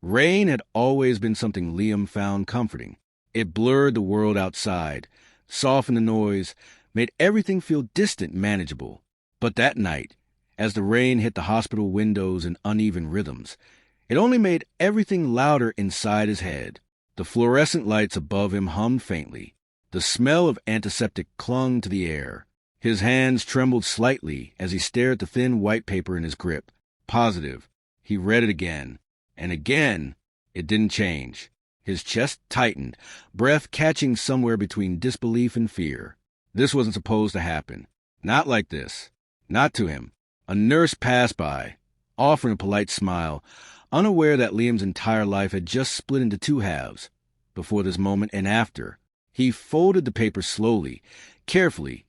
Rain had always been something Liam found comforting. It blurred the world outside, softened the noise, made everything feel distant and manageable. But that night, as the rain hit the hospital windows in uneven rhythms, it only made everything louder inside his head. The fluorescent lights above him hummed faintly. The smell of antiseptic clung to the air. His hands trembled slightly as he stared at the thin white paper in his grip. Positive. He read it again. And again, it didn't change. His chest tightened, breath catching somewhere between disbelief and fear. This wasn't supposed to happen. Not like this. Not to him. A nurse passed by, offering a polite smile, unaware that Liam's entire life had just split into two halves, before this moment and after. He folded the paper slowly, carefully,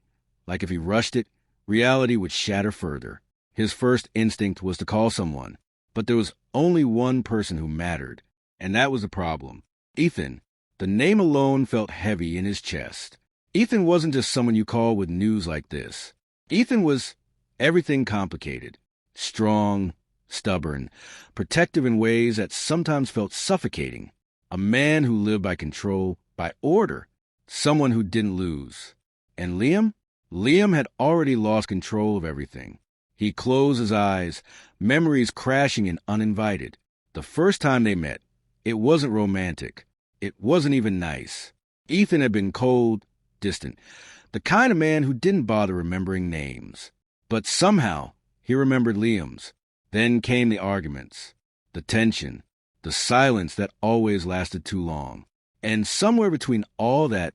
like if he rushed it, reality would shatter further. His first instinct was to call someone, but there was only one person who mattered, and that was the problem. Ethan. The name alone felt heavy in his chest. Ethan wasn't just someone you call with news like this. Ethan was everything complicated. Strong, stubborn, protective in ways that sometimes felt suffocating. A man who lived by control, by order. Someone who didn't lose. And Liam? Liam had already lost control of everything. He closed his eyes, memories crashing in uninvited. The first time they met, it wasn't romantic. It wasn't even nice. Ethan had been cold, distant, the kind of man who didn't bother remembering names. But somehow, he remembered Liam's. Then came the arguments, the tension, the silence that always lasted too long. And somewhere between all that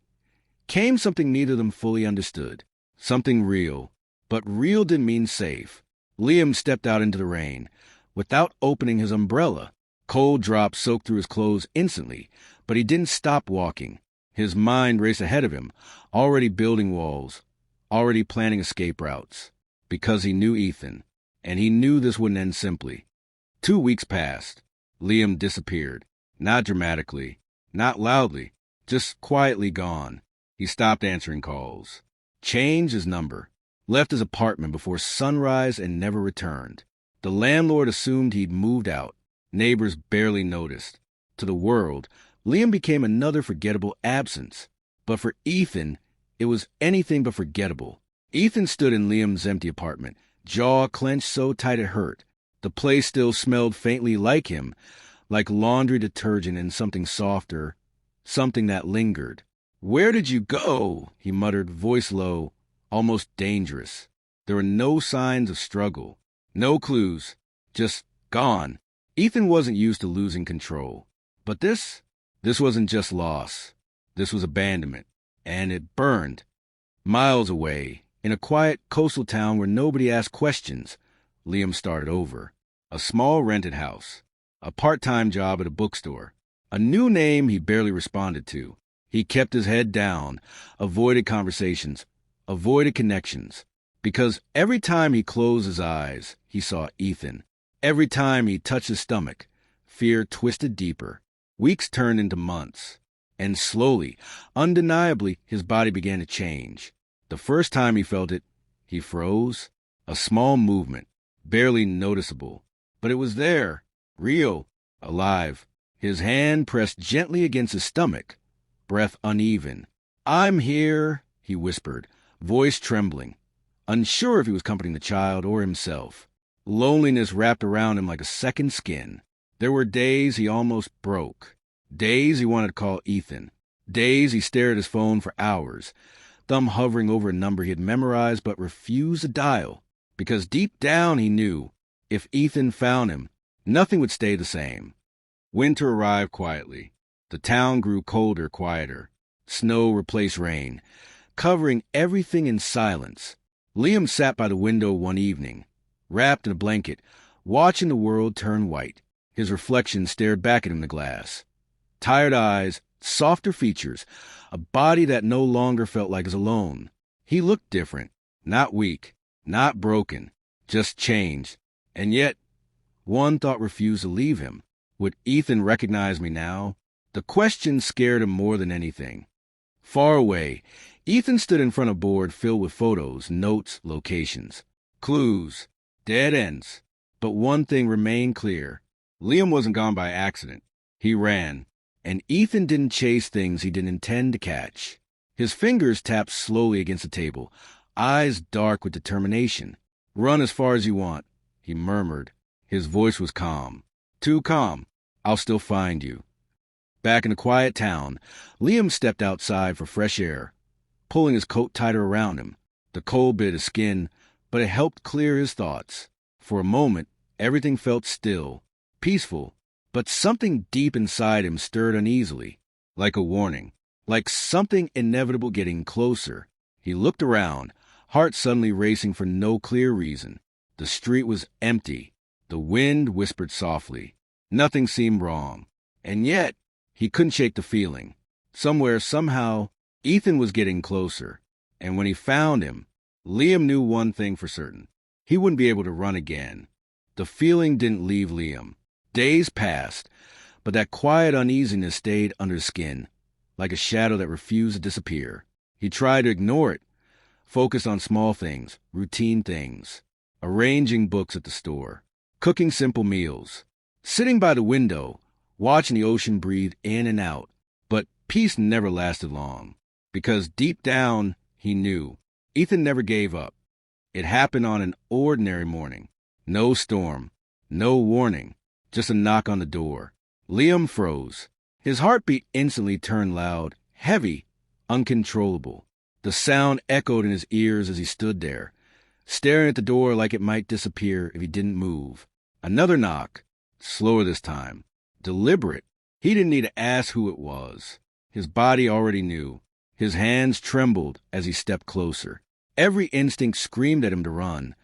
came something neither of them fully understood. Something real. But real didn't mean safe. Liam stepped out into the rain, without opening his umbrella. Cold drops soaked through his clothes instantly, but he didn't stop walking. His mind raced ahead of him, already building walls, already planning escape routes. Because he knew Ethan, and he knew this wouldn't end simply. 2 weeks passed. Liam disappeared. Not dramatically, not loudly, just quietly gone. He stopped answering calls, changed his number, left his apartment before sunrise and never returned. The landlord assumed he'd moved out. Neighbors barely noticed. To the world, Liam became another forgettable absence. But for Ethan, it was anything but forgettable. Ethan stood in Liam's empty apartment, jaw clenched so tight it hurt. The place still smelled faintly like him, like laundry detergent and something softer, something that lingered. "Where did you go?" he muttered, voice low, almost dangerous. There were no signs of struggle, no clues, just gone. Ethan wasn't used to losing control. But this wasn't just loss. This was abandonment. And it burned. Miles away, in a quiet coastal town where nobody asked questions, Liam started over. A small rented house. A part-time job at a bookstore. A new name he barely responded to. He kept his head down, avoided conversations, avoided connections. Because every time he closed his eyes, he saw Ethan. Every time he touched his stomach, fear twisted deeper. Weeks turned into months. And slowly, undeniably, his body began to change. The first time he felt it, he froze. A small movement, barely noticeable. But it was there, real, alive. His hand pressed gently against his stomach, breath uneven. "I'm here," he whispered, voice trembling, unsure if he was comforting the child or himself. Loneliness wrapped around him like a second skin. There were days he almost broke. Days he wanted to call Ethan. Days he stared at his phone for hours, thumb hovering over a number he had memorized but refused to dial. Because deep down he knew, if Ethan found him, nothing would stay the same. Winter arrived quietly. The town grew colder, quieter. Snow replaced rain, covering everything in silence. Liam sat by the window one evening, wrapped in a blanket, watching the world turn white. His reflection stared back at him in the glass. Tired eyes, softer features, a body that no longer felt like his alone. He looked different, not weak, not broken, just changed. And yet, one thought refused to leave him. Would Ethan recognize me now? The question scared him more than anything. Far away, Ethan stood in front of a board filled with photos, notes, locations, clues, dead ends. But one thing remained clear. Liam wasn't gone by accident. He ran, and Ethan didn't chase things he didn't intend to catch. His fingers tapped slowly against the table, eyes dark with determination. "Run as far as you want," he murmured. His voice was calm. "Too calm. I'll still find you." Back in the quiet town, Liam stepped outside for fresh air, pulling his coat tighter around him. The cold bit his skin, but it helped clear his thoughts. For a moment, everything felt still, peaceful, but something deep inside him stirred uneasily, like a warning, like something inevitable getting closer. He looked around, heart suddenly racing for no clear reason. The street was empty. The wind whispered softly. Nothing seemed wrong. And yet, he couldn't shake the feeling. Somewhere, somehow, Ethan was getting closer. And when he found him, Liam knew one thing for certain. He wouldn't be able to run again. The feeling didn't leave Liam. Days passed, but that quiet uneasiness stayed under his skin, like a shadow that refused to disappear. He tried to ignore it, focused on small things, routine things, arranging books at the store, cooking simple meals, sitting by the window, watching the ocean breathe in and out. But peace never lasted long, because deep down, he knew. Ethan never gave up. It happened on an ordinary morning. No storm, no warning, just a knock on the door. Liam froze. His heartbeat instantly turned loud, heavy, uncontrollable. The sound echoed in his ears as he stood there, staring at the door like it might disappear if he didn't move. Another knock, slower this time, deliberate. He didn't need to ask who it was. His body already knew. His hands trembled as he stepped closer. Every instinct screamed at him to run,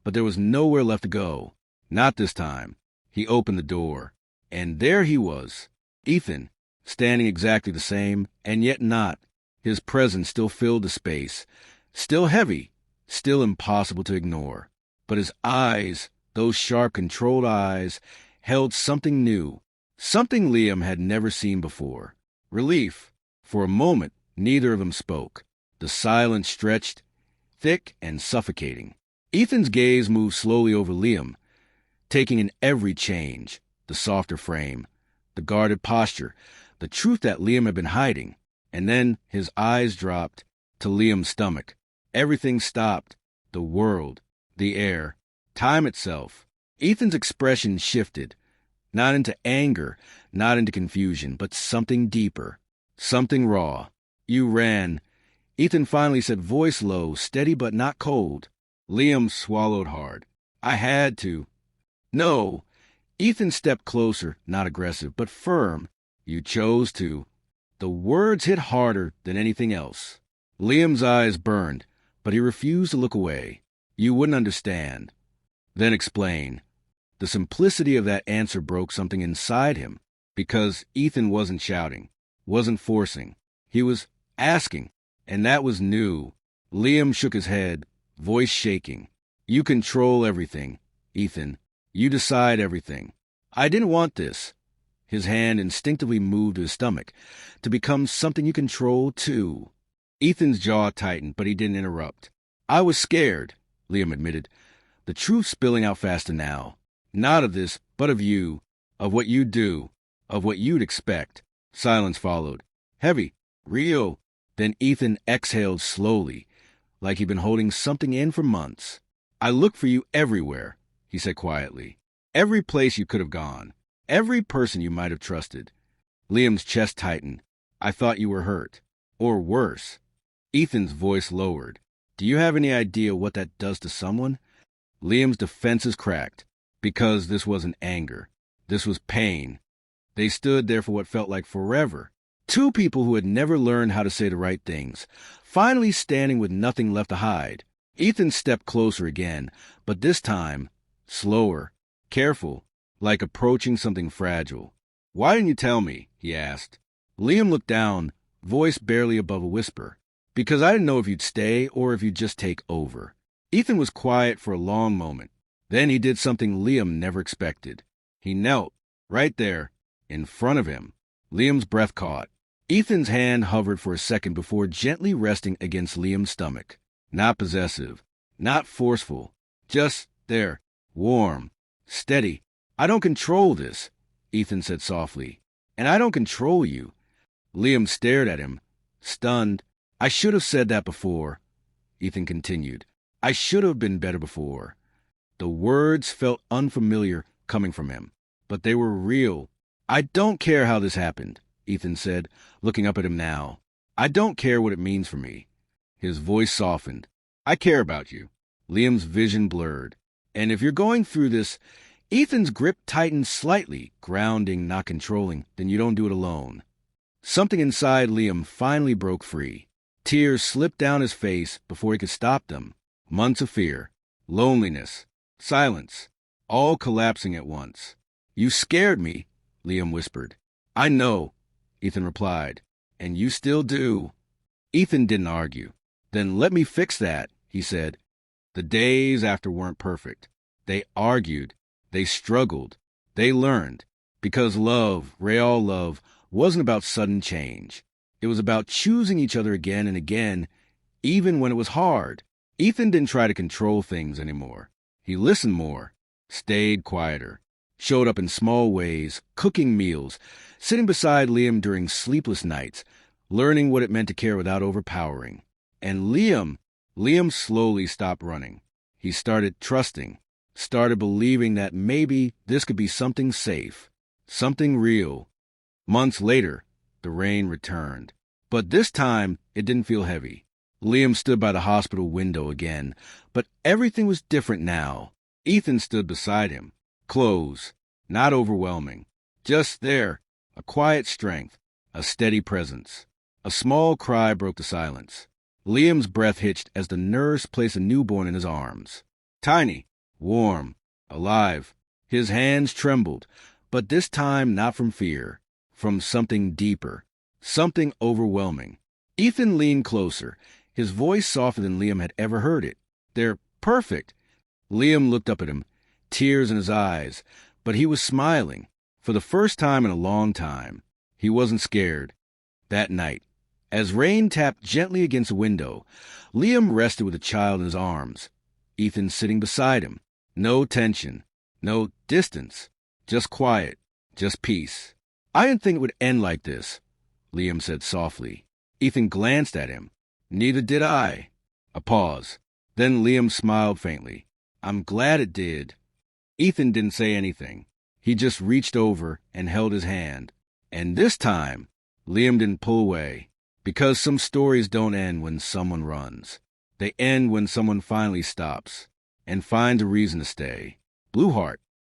but there was nowhere left to go. Not this time. He opened the door, and there he was, Ethan, standing exactly the same, and yet not. His presence still filled the space, still heavy, still impossible to ignore. But his eyes, those sharp, controlled eyes, held something new, something Liam had never seen before. Relief. For a moment, neither of them spoke. The silence stretched, thick and suffocating. Ethan's gaze moved slowly over Liam, taking in every change, the softer frame, the guarded posture, the truth that Liam had been hiding. And then his eyes dropped to Liam's stomach. Everything stopped. The world, the air, time itself. Ethan's expression shifted, not into anger, not into confusion, but something deeper, something raw. "You ran," Ethan finally said, voice low, steady but not cold. Liam swallowed hard. "I had to." "No." Ethan stepped closer, not aggressive, but firm. "You chose to." The words hit harder than anything else. Liam's eyes burned, but he refused to look away. "You wouldn't understand." "Then explain." The simplicity of that answer broke something inside him, because Ethan wasn't shouting, wasn't forcing. He was asking, and that was new. Liam shook his head, voice shaking. "You control everything, Ethan. You decide everything. I didn't want this." His hand instinctively moved to his stomach, to become something you control too. Ethan's jaw tightened, but he didn't interrupt. "I was scared," Liam admitted, the truth spilling out faster now. "Not of this, but of you, of what you'd do, of what you'd expect." Silence followed. Heavy, real. Then Ethan exhaled slowly, like he'd been holding something in for months. "I looked for you everywhere," he said quietly. "Every place you could have gone. Every person you might have trusted." Liam's chest tightened. "I thought you were hurt. Or worse." Ethan's voice lowered. "Do you have any idea what that does to someone?" Liam's defenses cracked, because this wasn't anger. This was pain. They stood there for what felt like forever. Two people who had never learned how to say the right things, finally standing with nothing left to hide. Ethan stepped closer again, but this time, slower, careful, like approaching something fragile. "Why didn't you tell me?" he asked. Liam looked down, voice barely above a whisper. "Because I didn't know if you'd stay or if you'd just take over." Ethan was quiet for a long moment. Then he did something Liam never expected. He knelt, right there, in front of him. Liam's breath caught. Ethan's hand hovered for a second before gently resting against Liam's stomach. Not possessive, not forceful, just there, warm, steady, I don't control this, Ethan said softly. And I don't control you. Liam stared at him, stunned. I should have said that before, Ethan continued. I should have been better before. The words felt unfamiliar coming from him, but they were real. I don't care how this happened, Ethan said, looking up at him now. I don't care what it means for me. His voice softened. I care about you. Liam's vision blurred. And if you're going through this, Ethan's grip tightened slightly, grounding, not controlling, then you don't do it alone. Something inside Liam finally broke free. Tears slipped down his face before he could stop them. Months of fear, loneliness, silence, all collapsing at once. You scared me, Liam whispered. I know, Ethan replied. And you still do. Ethan didn't argue. Then let me fix that, he said. The days after weren't perfect. They argued. They struggled. They learned. Because love, real love, wasn't about sudden change. It was about choosing each other again and again, even when it was hard. Ethan didn't try to control things anymore. He listened more, stayed quieter, showed up in small ways, cooking meals, sitting beside Liam during sleepless nights, learning what it meant to care without overpowering. And Liam slowly stopped running. He started trusting, started believing that maybe this could be something safe, something real. Months later, the rain returned. But this time, it didn't feel heavy. Liam stood by the hospital window again, but everything was different now. Ethan stood beside him, close, not overwhelming. Just there, a quiet strength, a steady presence. A small cry broke the silence. Liam's breath hitched as the nurse placed a newborn in his arms. Tiny, warm, alive. His hands trembled, but this time not from fear, from something deeper, something overwhelming. Ethan leaned closer, his voice softer than Liam had ever heard it. They're perfect. Liam looked up at him, tears in his eyes, but he was smiling. For the first time in a long time, he wasn't scared. That night, as rain tapped gently against the window, Liam rested with the child in his arms, Ethan sitting beside him. No tension, no distance, just quiet, just peace. I didn't think it would end like this, Liam said softly. Ethan glanced at him. Neither did I. A pause. Then Liam smiled faintly. I'm glad it did. Ethan didn't say anything. He just reached over and held his hand. And this time, Liam didn't pull away. Because some stories don't end when someone runs. They end when someone finally stops and finds a reason to stay. Blue Heart.